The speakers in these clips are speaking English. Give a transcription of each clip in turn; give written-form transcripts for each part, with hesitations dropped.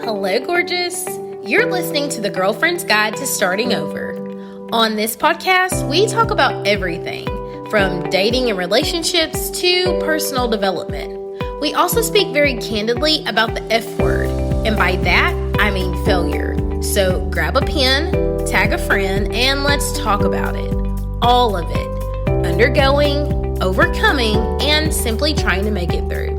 Hello, gorgeous. You're listening to the Girlfriend's Guide to Starting Over. On this podcast, we talk about everything from dating and relationships to personal development. We also speak very candidly about the F word, and by that, I mean failure. So grab a pen, tag a friend, and let's talk about it. All of it. Undergoing, overcoming, and simply trying to make it through.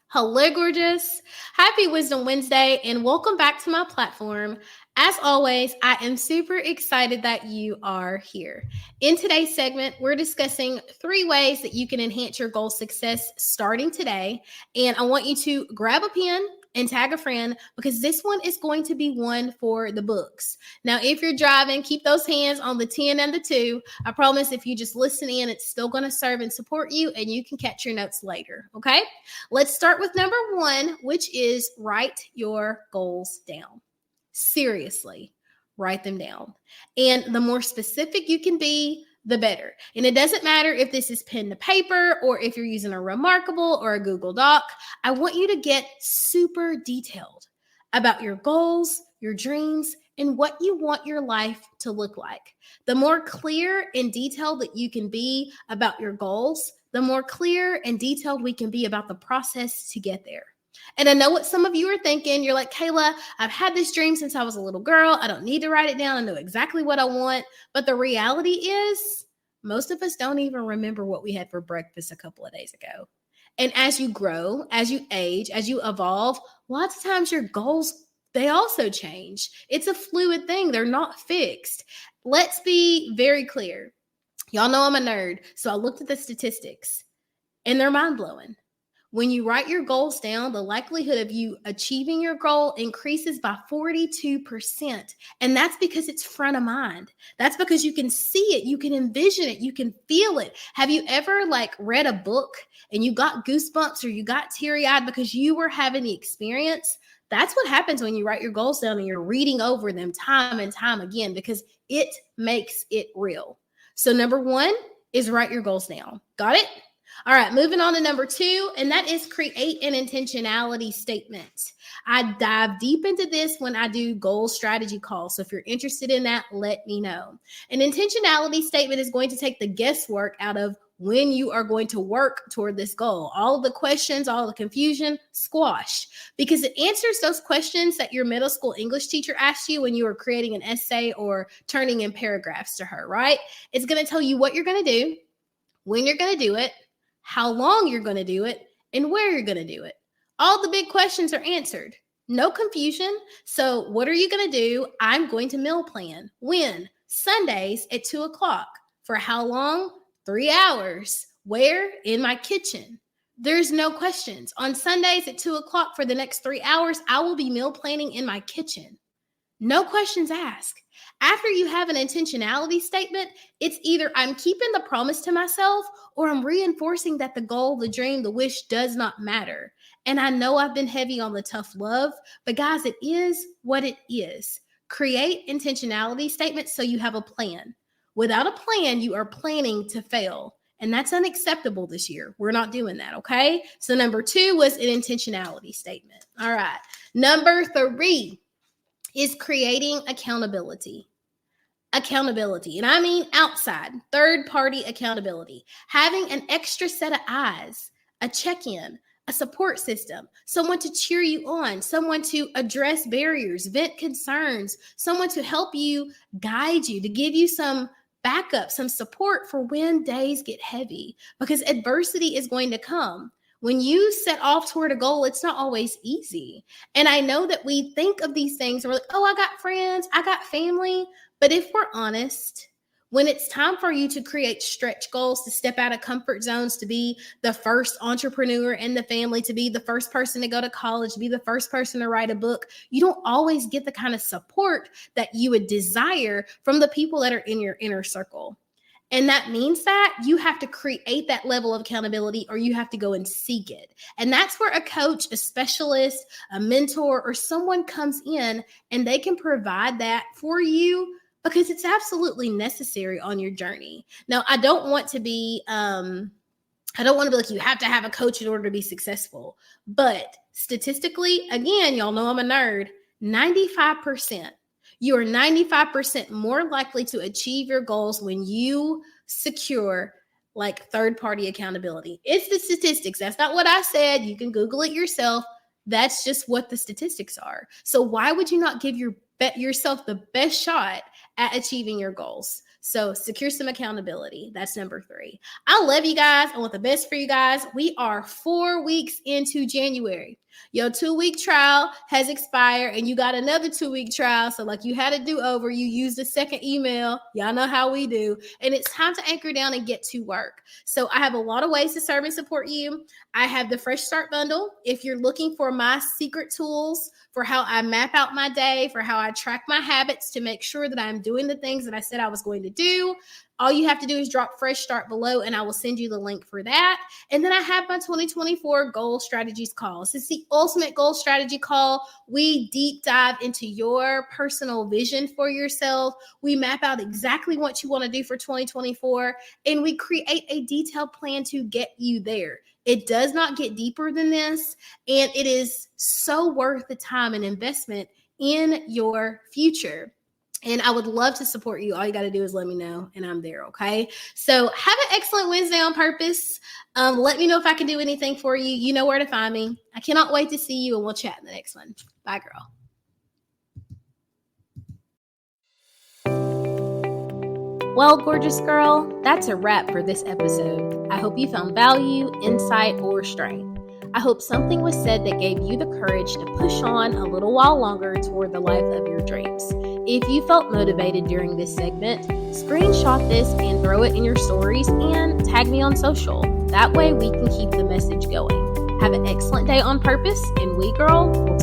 Hello, gorgeous. Happy Wisdom Wednesday and welcome back to my platform. As always, I am super excited that you are here. In today's segment, we're discussing 3 ways that you can enhance your goal success starting today. And I want you to grab a pen and tag a friend because this one is going to be one for the books. Now, if you're driving, keep those hands on the 10 and the 2. I promise if you just listen in, it's still going to serve and support you and you can catch your notes later, okay? Let's start with number 1, which is write your goals down. Seriously, write them down. And the more specific you can be, the better. And it doesn't matter if this is pen to paper or if you're using a Remarkable or a Google Doc. I want you to get super detailed about your goals, your dreams, and what you want your life to look like. The more clear and detailed that you can be about your goals, the more clear and detailed we can be about the process to get there. And I know what some of you are thinking. You're like, Kayla, I've had this dream since I was a little girl. I don't need to write it down. I know exactly what I want. But the reality is, most of us don't even remember what we had for breakfast a couple of days ago. And as you grow, as you age, as you evolve, lots of times your goals, they also change. It's a fluid thing. They're not fixed. Let's be very clear. Y'all know I'm a nerd. So I looked at the statistics and they're mind-blowing. When you write your goals down, the likelihood of you achieving your goal increases by 42%. And that's because it's front of mind. That's because you can see it, you can envision it, you can feel it. Have you ever read a book and you got goosebumps or you got teary-eyed because you were having the experience? That's what happens when you write your goals down and you're reading over them time and time again because it makes it real. So number 1 is write your goals down. Got it? All right, moving on to number 2, and that is create an intentionality statement. I dive deep into this when I do goal strategy calls. So if you're interested in that, let me know. An intentionality statement is going to take the guesswork out of when you are going to work toward this goal. All of the questions, all of the confusion, squash. Because it answers those questions that your middle school English teacher asked you when you were creating an essay or turning in paragraphs to her, right? It's going to tell you what you're going to do, when you're going to do it, how long you're going to do it, and where you're going to do it. All the big questions are answered. No confusion. So what are you going to do? I'm going to meal plan. When? Sundays at 2 o'clock. For how long? 3 hours. Where? In my kitchen. There's no questions. On Sundays at 2 o'clock for the next 3 hours, I will be meal planning in my kitchen. No questions asked. After you have an intentionality statement, it's either I'm keeping the promise to myself or I'm reinforcing that the goal, the dream, the wish does not matter. And I know I've been heavy on the tough love, but guys, it is what it is. Create intentionality statements so you have a plan. Without a plan, you are planning to fail. And that's unacceptable this year. We're not doing that, okay? So number 2 was an intentionality statement. All right. Number 3 is creating accountability. Accountability, and I mean outside, third-party accountability. Having an extra set of eyes, a check-in, a support system, someone to cheer you on, someone to address barriers, vent concerns, someone to help you, guide you, to give you some backup, some support for when days get heavy, because adversity is going to come. When you set off toward a goal, it's not always easy. And I know that we think of these things and we're like, oh, I got friends, I got family. But if we're honest, when it's time for you to create stretch goals, to step out of comfort zones, to be the first entrepreneur in the family, to be the first person to go to college, to be the first person to write a book, you don't always get the kind of support that you would desire from the people that are in your inner circle. And that means that you have to create that level of accountability or you have to go and seek it. And that's where a coach, a specialist, a mentor, or someone comes in and they can provide that for you because it's absolutely necessary on your journey. Now, I don't want to be I don't want to be like, you have to have a coach in order to be successful. But statistically, again, y'all know I'm a nerd, 95%. You are 95% more likely to achieve your goals when you secure like third-party accountability. It's the statistics. That's not what I said. You can Google it yourself. That's just what the statistics are. So why would you not give yourself the best shot at achieving your goals? So secure some accountability. That's number 3. I love you guys. I want the best for you guys. We are 4 weeks into January. Your 2-week trial has expired and you got another 2-week trial. So like you had a do-over, you used a second email. Y'all know how we do. And it's time to anchor down and get to work. So I have a lot of ways to serve and support you. I have the Fresh Start Bundle. If you're looking for my secret tools for how I map out my day, for how I track my habits to make sure that I'm doing the things that I said I was going to do, all you have to do is drop Fresh Start below and I will send you the link for that. And then I have my 2024 Goal Strategies call. This is the ultimate goal strategy call. We deep dive into your personal vision for yourself. We map out exactly what you want to do for 2024 and we create a detailed plan to get you there. It does not get deeper than this, and it is so worth the time and investment in your future. And I would love to support you. All you got to do is let me know, and I'm there, okay? So have an excellent Wednesday on purpose. Let me know if I can do anything for you. You know where to find me. I cannot wait to see you, and we'll chat in the next one. Bye, girl. Well, gorgeous girl, that's a wrap for this episode. I hope you found value, insight, or strength. I hope something was said that gave you the courage to push on a little while longer toward the life of your dreams. If you felt motivated during this segment, screenshot this and throw it in your stories and tag me on social. That way we can keep the message going. Have an excellent day on purpose, and we, girl, will